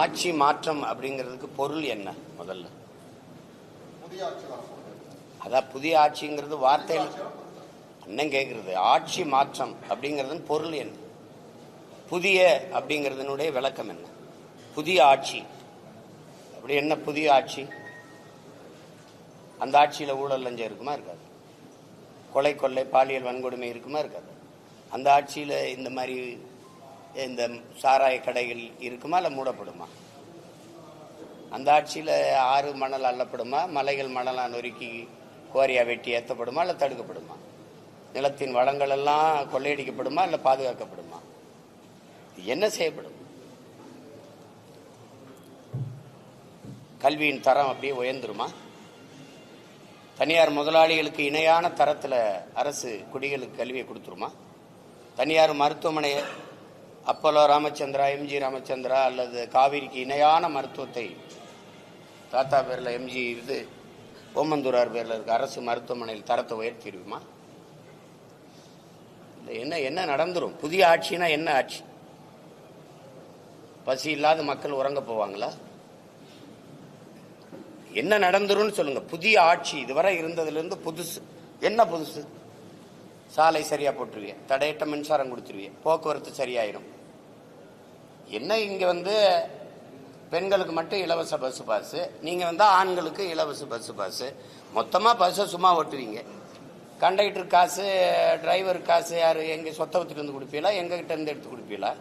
ஆட்சி மாற்றம் அப்படிங்கிறதுக்கு பொருள் என்ன? முதல்ல அதான் புதிய ஆட்சிங்கிறது வார்த்தையில் அண்ணன் கேட்கறது. ஆட்சி மாற்றம் அப்படிங்கிறது பொருள் என்ன? புதிய அப்படிங்கிறதுனுடைய விளக்கம் என்ன? புதிய ஆட்சி அப்படி என்ன? புதிய ஆட்சி, அந்த ஆட்சியில் ஊழல் லஞ்சம் இருக்குமா? இருக்காது. கொலை கொள்ளை பாலியல் வன்கொடுமை இருக்குமா? இருக்காது. அந்த ஆட்சியில் இந்த மாதிரி இந்த சாராய கடைகள் இருக்குமா? இல்லை மூடப்படுமா? அந்த ஆட்சியில் ஆறு மணல் அள்ளப்படுமா? மலைகள் மணலாக நொறுக்கி கோரியா வெட்டி ஏற்றப்படுமா? இல்லை தடுக்கப்படுமா? நிலத்தின் வளங்கள் எல்லாம் கொள்ளையடிக்கப்படுமா? இல்லை பாதுகாக்கப்படுமா? என்ன செய்யப்படும்? கல்வியின் தரம் அப்படியே உயர்ந்துருமா? தனியார் முதலாளிகளுக்கு இணையான தரத்தில் அரசு குடிகளுக்கு கல்வியை கொடுத்துருமா? தனியார் மருத்துவமனை அப்போலோ ராமச்சந்திரா, எம்ஜி ராமச்சந்திரா அல்லது காவிரிக்கு இணையான மருத்துவத்தை தாத்தா பேரில் எம்ஜி இது ஓமந்தூரார் பேரில் இருக்க அரசு மருத்துவமனையில் தரத்தை உயர்த்திடுமா? என்ன என்ன நடந்துரும்? புதிய ஆட்சினா என்ன ஆட்சி? பசி இல்லாத மக்கள் உறங்க போவாங்களா? என்ன நடந்துரும் சொல்லுங்க. புதிய ஆட்சி இதுவரை இருந்ததுலேருந்து புதுசு என்ன? புதுசு சாலை சரியா போட்டுருவீங்க, தடையற்ற மின்சாரம் கொடுத்துருவீங்க, போக்குவரத்து சரியாயிரும். என்ன இங்க பெண்களுக்கு மட்டும் இலவச பஸ் பாஸ், நீங்க ஆண்களுக்கு இலவச பஸ் பாஸ், மொத்தமா பஸ்ஸை சும்மா ஓட்டுவீங்க. கண்டக்டர் காசு, டிரைவர் காசு யாரு? எங்க சொத்தை வித்துட்டு வந்து கொடுப்பீங்களா? எங்க கிட்ட இருந்து எடுத்து கொடுப்பீங்களா?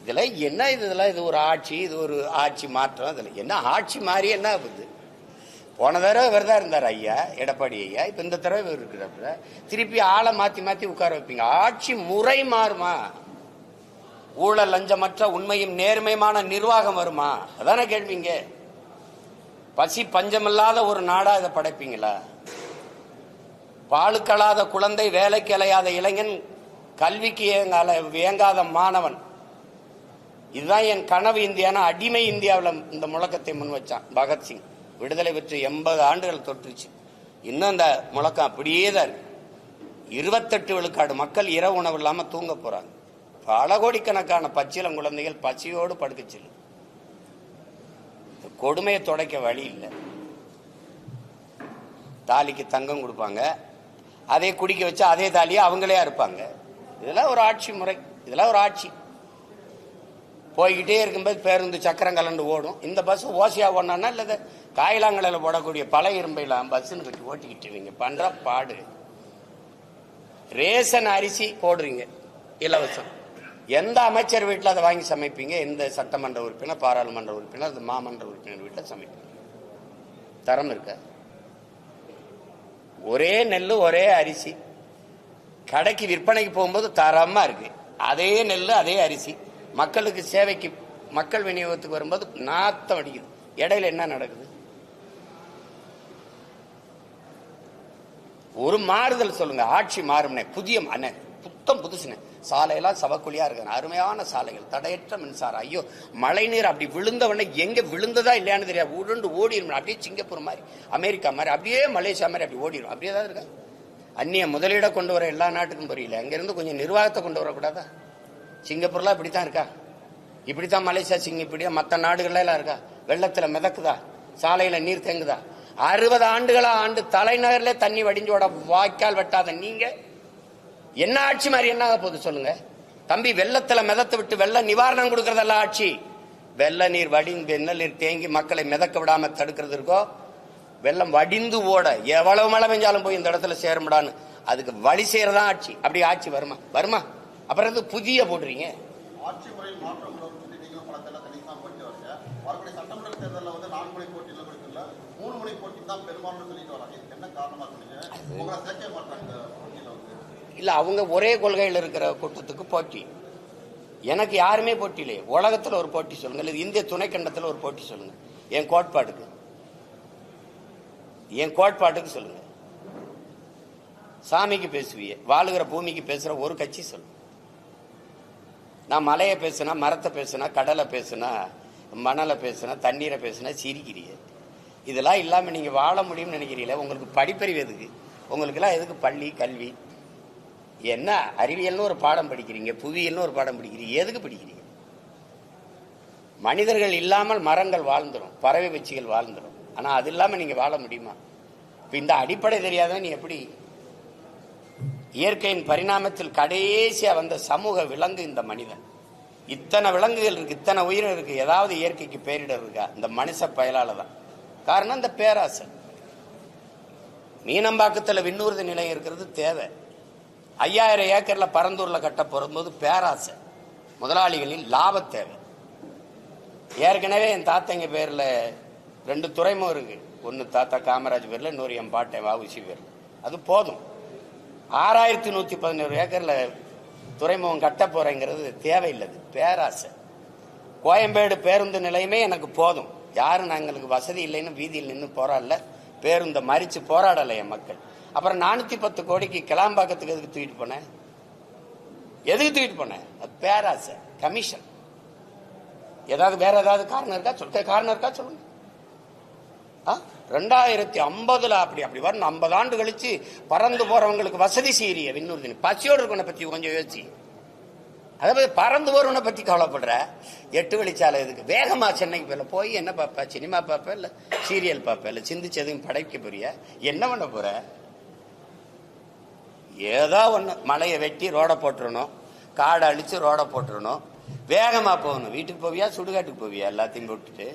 இதுல என்ன? இதெல்லாம் இது ஒரு ஆட்சி, இது ஒரு ஆட்சி மாற்றம். இதுல என்ன ஆட்சி மாறி என்ன ஆகுது? போன தடவை இவர் தான் இருந்தார் ஐயா, எடப்பாடி ஐயா. இப்ப இந்த தடவை இவர் இருக்கிறப்ப திருப்பி ஆளை மாத்தி மாத்தி உட்கார வைப்பீங்க. ஆட்சி முறை மாறுமா? ஊழல் லஞ்சமற்ற உண்மையும் நேர்மையுமான நிர்வாகம் வருமா? அதானே கேள்விங்க. பசி பஞ்சமில்லாத ஒரு நாடா இதை படைப்பீங்களா? பாலுக்கலாத குழந்தை, வேலைக்கு அலையாத இளைஞன், கல்விக்கு இயங்காத மாணவன், இதுதான் என் கனவு இந்தியானா அடிமை இந்தியாவில் இந்த முழக்கத்தை முன் வச்சான் பகத்சிங். விடுதலை பெற்று 80 ஆண்டுகள் தொட்டுச்சு. இன்னும் அந்த முழக்கம் அப்படியே தான் இருக்கு. 28 விழுக்காடு மக்கள் இரவு உணவு இல்லாம தூங்க போறாங்க. பல கோடிக்கணக்கான பச்சிளம் குழந்தைகள் பசியோடு படுக்கச்சு. கொடுமையை துடைக்க வழி இல்லை. தாலிக்கு தங்கம் கொடுப்பாங்க, அதே குடிக்க வச்சு அதே தாலியை அவங்களே இருப்பாங்க. இதெல்லாம் ஒரு ஆட்சி முறை, இதெல்லாம் ஒரு ஆட்சி. போய்கிட்டே இருக்கும்போது பேருந்து சக்கரம் கலண்டு ஓடும். இந்த பஸ் ஓசையா ஓடனா இல்ல காயிலாங்கலையில் போடக்கூடிய பல இரும்பைலாம் பஸ்ன்னு கட்டி ஓட்டிக்கிட்டு பண்ற பாடு. ரேஷன் அரிசி போடுறீங்க இலவசம். எந்த அமைச்சர் வீட்டில் அதை வாங்கி சமைப்பீங்க? எந்த சட்டமன்ற உறுப்பினர், பாராளுமன்ற உறுப்பினர், அது மாமன்ற உறுப்பினர் வீட்டில் சமைப்பீங்க? தரம் இருக்க? ஒரே நெல் ஒரே அரிசி கடைக்கு விற்பனைக்கு போகும்போது தரமா இருக்கு. அதே நெல் அதே அரிசி மக்களுக்கு சேவைக்கு மக்கள் விநியோகத்துக்கு வரும்போது நாத்தம் அடிக்குது. இடையில என்ன நடக்குது? ஒரு மாறுதல் சொல்லுங்க. ஆட்சி மாறும்னே, புதிய புத்தம் புதுசுனே. சாலையெல்லாம் சவக்குழியா இருக்கு, அருமையான சாலைகள், தடையற்ற மின்சாரம். ஐயோ, மழை நீர் அப்படி விழுந்தவொடனே எங்க விழுந்ததா இல்லையான்னு தெரியாது, உருண்டு ஓடிடும். அப்படியே சிங்கப்பூர் மாதிரி, அமெரிக்கா மாதிரி, அப்படியே மலேசியா மாதிரி அப்படி ஓடிடும். அப்படியே தான் இருக்கா. அந்நிய முதலீட கொண்டு வர எல்லா நாட்டுக்கும் புரியல. அங்கிருந்து கொஞ்சம் நிர்வாகத்தை கொண்டு வரக்கூடாதா? சிங்கப்பூர்லாம் இப்படித்தான் இருக்கா? இப்படித்தான் மலேசியா, இப்படியா மற்ற நாடுகள்ல எல்லாம் இருக்கா? வெள்ளத்துல மிதக்குதா? சாலையில நீர் தேங்குதா? 60 ஆண்டுகளா ஆண்டு தலைநகர்ல தண்ணி வடிஞ்சோட வாய்க்கால் வெட்டாத நீங்க என்ன ஆட்சி மாதிரி என்ன போகுது சொல்லுங்க தம்பி? வெள்ளத்துல மிதத்து விட்டு வெள்ள நிவாரணம் கொடுக்கறதெல்லாம் ஆட்சி. வெள்ள நீர் வடிந்து வெள்ள நீர் தேங்கி மக்களை மிதக்க விடாம தடுக்கிறது இருக்கோ, வெள்ளம் வடிந்து ஓட எவ்வளவு மழை பெஞ்சாலும் போய் இந்த இடத்துல சேரும்டான்னு அதுக்கு வழி செய்யறதா ஆட்சி. அப்படி ஆட்சி வருமா? வருமா? அப்புறம் புதிய போடுறீங்க. ஆட்சி முறையில் மாற்றம் சட்டமன்ற தேர்தலில் 4 முனை போட்டியில் கொடுக்கல, 3 முனை போட்டி தான் பெரும்பான்மை சொல்லிட்டு வராங்க. என்ன காரணமா உங்களை சேர்க்க மாட்டாங்க? இல்ல, அவங்க ஒரே கொள்கையில் இருக்கிற கூட்டத்துக்கு போட்டி. எனக்கு யாருமே போட்டி இல்லையே. உலகத்தில் ஒரு போட்டி சொல்லுங்க, இல்லை இந்திய துணைக்கண்டத்தில் ஒரு போட்டி சொல்லுங்க. என் கோட்பாட்டுக்கு சொல்லுங்க. சாமிக்கு பேசுவிய, வாழுகிற பூமிக்கு பேசுற ஒரு கட்சி சொல்லுங்க. நான் மலையை பேசுனா, மரத்தை பேசுனா, கடலை பேசுனா, மணலை பேசுனா, தண்ணீரை பேசுனா சிரிக்கிறீங்க. இதெல்லாம் இல்லாம நீங்க வாழ முடியும்னு நினைக்கிறீங்களா? உங்களுக்கு படிப்பறிவு எதுக்கு? உங்களுக்கு எல்லாம் எதுக்கு பள்ளி கல்வி? என்ன அறிவியல்னு ஒரு பாடம் படிக்கிறீங்க, புவியியல்னு ஒரு பாடம் படிக்கிறீங்க, எதுக்கு படிக்கிறீங்க? மனிதர்கள் இல்லாமல் மரங்கள் வாழ்ந்துடும், பறவை பட்சிகள் வாழ்ந்துடும். ஆனா அது இல்லாம நீங்க வாழ முடியுமா? இப்ப இந்த அடிப்படை தெரியாதவன் நீ எப்படி? இயற்கையின் பரிணாமத்தில் கடைசியா வந்த சமூக விலங்கு இந்த மனிதன். இத்தனை விலங்குகள் இருக்கு, இத்தனை உயிரினம் இருக்கு, ஏதாவது இயற்கைக்கு பேரிடர் இருக்கா? இந்த மனுஷ பயலால தான். காரணம் இந்த பேராசை. மீனம்பாக்கத்தில் விண்ணூர்தி நிலையம் இருக்கிறது தேவை. 5000 ஏக்கர்ல பரந்தூர்ல கட்ட போகும்போது பேராசை, முதலாளிகளின் லாப தேவை. ஏற்கனவே என் தாத்தங்க பேர்ல 2 துறைமுகம் இருக்கு. ஒன்னு தாத்தா காமராஜ் பேர்ல, இன்னொரு என் பாட்டை வாவுசி பேர். அது போதும். 6111 ஏக்கர்ல துறைமுகம் கட்ட போறேங்கிறது தேவையில்லை, பேராசை. கோயம்பேடு பேருந்து நிலையமே எனக்கு போதும். யாரும் நாங்களுக்கு வசதி இல்லைன்னு வீதியில் நின்று போராடல, பேருந்தை மறிச்சு போராடலை என் மக்கள். அப்புறம் 410 கோடிக்கு கிளாம்பாக்கத்துக்கு எதுக்கு தூக்கிட்டு போனேன்? எதுக்கு தூக்கிட்டு போனேன்? அது பேராசை, கமிஷன். ஏதாவது வேற ஏதாவது காரணம் இருக்கா? சொல்லுங்க. 2050 அப்படி வரும். 50 ஆண்டு கழிச்சு பறந்து போறவங்களுக்கு வசதி செய்ய விண்ணூர்தி. பசியோடு இருக்கவனை பத்தி கொஞ்சம் யோசிச்சு. அதாவது பறந்து போறவனை பத்தி கவலைப்படுற. 8 வழிச்சாலை எதுக்கு? வேகமா சென்னைக்கு போய் என்ன பார்ப்ப? சினிமா பார்ப்ப, இல்ல சீரியல் பார்ப்ப, இல்ல சிந்திச்சு எதுவும் படைக்க போறியா? என்ன பண்ண போற? ஏதோ ஒண்ணு, மலையை வெட்டி ரோட போட்டுறணும், காடை அழிச்சு ரோட போட்டுறணும், வேகமா போகணும். வீட்டுக்கு போவியா, சுடுகாட்டுக்கு போவியா? எல்லாத்தையும் போட்டுட்டு.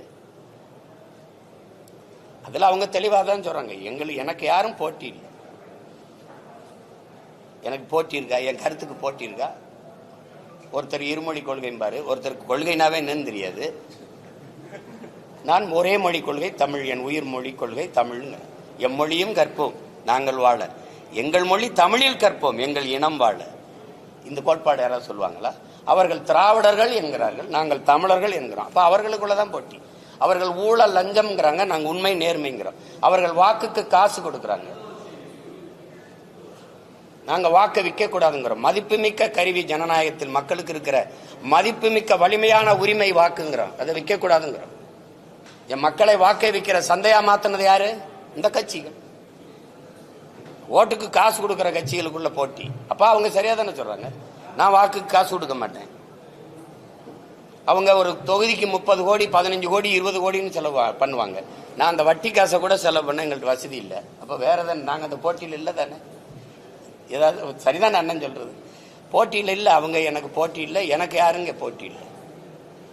அதுல அவங்க தெளிவாதான் சொல்றாங்க, எனக்கு யாரும் போட்டி இல்லை. எனக்கு போட்டி இருக்கா? என் கருத்துக்கு போட்டி இருக்கா? ஒருத்தர் இருமொழி கொள்கைம்பாரு, ஒருத்தருக்கு கொள்கைனாவே என்னன்னு தெரியாது. நான் ஒரே மொழி கொள்கை தமிழ், என் உயிர் மொழி கொள்கை தமிழ்ங்க. எம்மொழியும் கற்போம் நாங்கள் வாழ, எங்கள் மொழி தமிழில் கற்போம் எங்கள் இனம் வாழ. இந்த கோட்பாடு யாராவது சொல்லுவாங்களா? அவர்கள் திராவிடர்கள் என்கிறார்கள், நாங்கள் தமிழர்கள் என்கிறோம். அப்ப அவர்களுக்குள்ளதான் போட்டி. அவர்கள் ஊழல் லஞ்சம்ங்கிறாங்க, நாங்க உண்மை நேர்மைங்கிறோம். அவர்கள் வாக்குக்கு காசு கொடுக்கறாங்க, நாங்க வாக்க விற்க கூடாதுங்கிறோம். மதிப்புமிக்க கருவி ஜனநாயகத்தில் மக்களுக்கு இருக்கிற மதிப்புமிக்க வலிமையான உரிமை வாக்குங்கிறோம், அதை விற்க கூடாதுங்கிறோம். என் மக்களை வாக்கை விற்கிற சந்தையா மாத்தினது யாரு? இந்த கட்சிகள். ஓட்டுக்கு காசு கொடுக்கிற கட்சிகளுக்குள்ள போட்டி. அப்ப அவங்க சரியா தானே சொல்றாங்க. நான் வாக்குக்கு காசு கொடுக்க மாட்டேன். அவங்க ஒரு தொகுதிக்கு 30 கோடி 15 கோடி 20 கோடின்னு செலவு பண்ணுவாங்க. நான் அந்த வட்டி காசை கூட செலவு பண்ண எங்களுக்கு வசதி இல்லை. அப்ப வேற தானே, நாங்க அந்த போட்டியில் இல்லை தானே. ஏதாவது சரிதான் அண்ணன் சொல்றது. போட்டியில் இல்லை, அவங்க எனக்கு போட்டி இல்லை, எனக்கு யாருங்க போட்டி இல்லை.